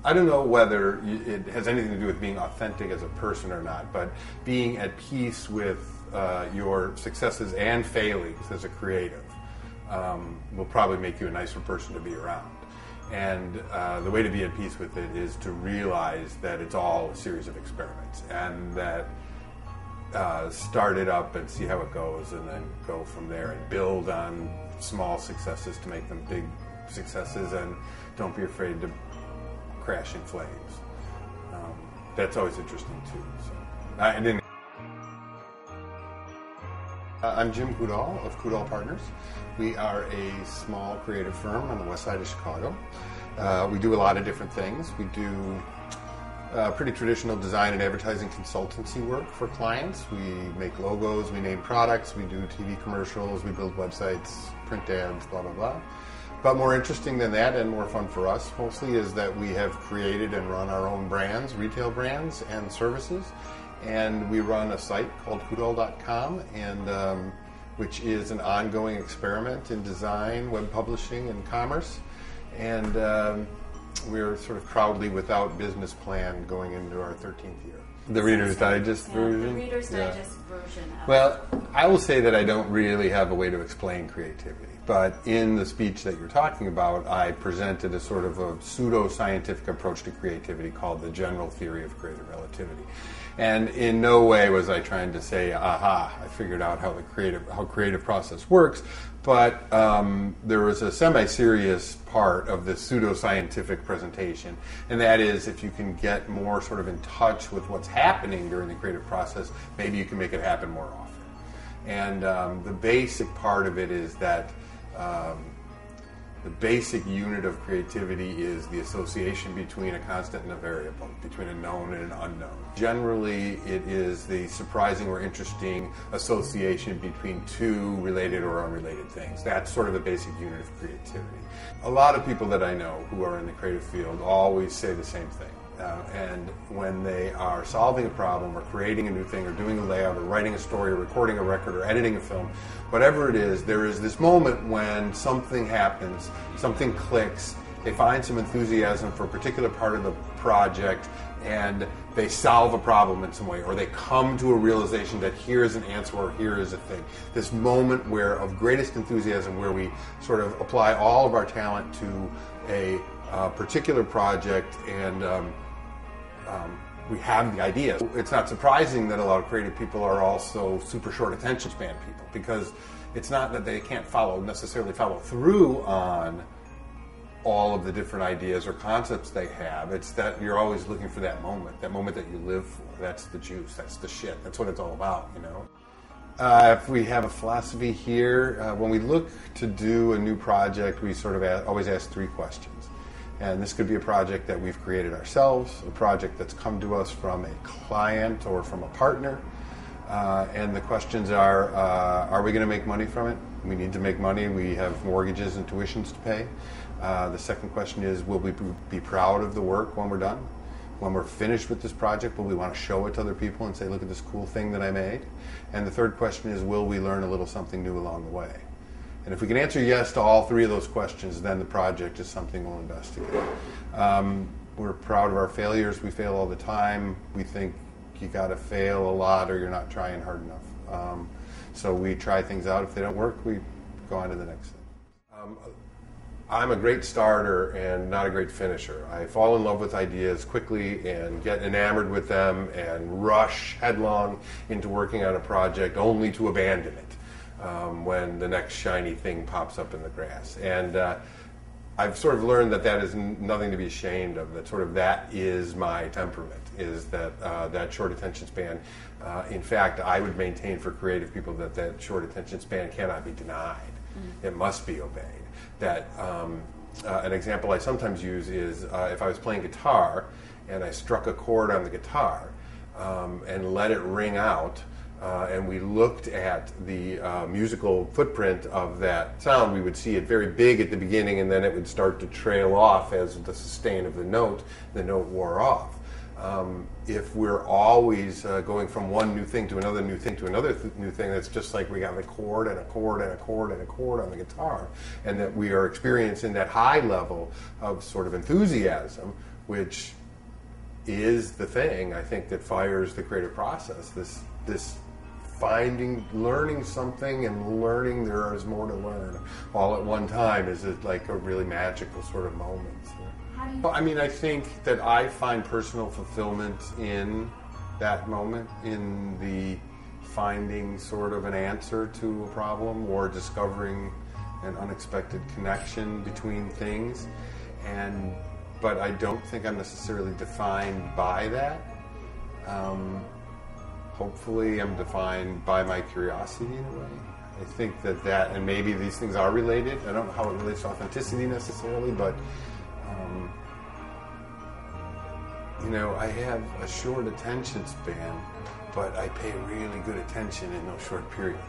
I don't know whether it has anything to do with being authentic as a person or not, but being at peace with your successes and failings as a creative will probably make you a nicer person to be around. And the way to be at peace with it is to realize that it's all a series of experiments, and that start it up and see how it goes, and then go from there and build on small successes to make them big successes, and don't be afraid to crash in flames. That's always interesting too. So, I'm Jim Coudal of Coudal Partners. We are a small creative firm on the west side of Chicago. We do a lot of different things. We do pretty traditional design and advertising consultancy work for clients. We make logos, we name products, we do TV commercials, we build websites, print ads, blah, blah, blah. But more interesting than that, and more fun for us mostly, is that we have created and run our own brands, retail brands and services. And we run a site called Coudal.com, and which is an ongoing experiment in design, web publishing, and commerce. And we're sort of proudly without business plan going into our 13th year. The Reader's Digest version? The Reader's Digest version of Well, I will say that I don't really have a way to explain creativity. But in the speech that you're talking about, I presented a sort of a pseudo-scientific approach to creativity called the general theory of creative relativity. And in no way was I trying to say, aha, I figured out how creative process works. But there was a semi-serious part of this pseudo-scientific presentation, and that is, if you can get more sort of in touch with what's happening during the creative process, maybe you can make it happen more often. And the basic part of it is that the basic unit of creativity is the association between a constant and a variable, between a known and an unknown. Generally, it is the surprising or interesting association between two related or unrelated things. That's sort of the basic unit of creativity. A lot of people that I know who are in the creative field always say the same thing. And when they are solving a problem or creating a new thing or doing a layout or writing a story or recording a record or editing a film, whatever it is, there is this moment when something happens, something clicks, they find some enthusiasm for a particular part of the project, and they solve a problem in some way, or they come to a realization that here is an answer or here is a thing. This moment where of greatest enthusiasm, where we sort of apply all of our talent to a particular project, and we have the idea. It's not surprising that a lot of creative people are also super short attention span people, because it's not that they can't necessarily follow through on all of the different ideas or concepts they have. It's that you're always looking for that moment that you live for. That's the juice, that's the shit, that's what it's all about, you know? If we have a philosophy here, when we look to do a new project, we sort of always ask three questions. And this could be a project that we've created ourselves, a project that's come to us from a client or from a partner. And the questions are we going to make money from it? We need to make money. We have mortgages and tuitions to pay. The second question is, will we be proud of the work when we're done? When we're finished with this project, will we want to show it to other people and say, look at this cool thing that I made? And the third question is, will we learn a little something new along the way? And if we can answer yes to all three of those questions, then the project is something we'll investigate. We're proud of our failures. We fail all the time. We think you got to fail a lot or you're not trying hard enough. So we try things out. If they don't work, we go on to the next thing. I'm a great starter and not a great finisher. I fall in love with ideas quickly and get enamored with them and rush headlong into working on a project only to abandon it when the next shiny thing pops up in the grass. And I've sort of learned that that is nothing to be ashamed of, that is my temperament, is that that short attention span. In fact, I would maintain for creative people that short attention span cannot be denied. It must be obeyed. That an example I sometimes use is if I was playing guitar and I struck a chord on the guitar and let it ring out, and we looked at the musical footprint of that sound, we would see it very big at the beginning, and then it would start to trail off as the sustain of the note wore off. If we're always going from one new thing to another new thing to another new thing, that's just like we got a chord and a chord and a chord and a chord on the guitar, and that we are experiencing that high level of sort of enthusiasm, which is the thing I think that fires the creative process. This learning something and learning there is more to learn all at one time is like a really magical sort of moment. So, I mean, I think that I find personal fulfillment in that moment, in the finding sort of an answer to a problem or discovering an unexpected connection between things. But I don't think I'm necessarily defined by that. Hopefully I'm defined by my curiosity in a way. I think that, and maybe these things are related. I don't know how it relates to authenticity necessarily, but I have a short attention span, but I pay really good attention in those short periods.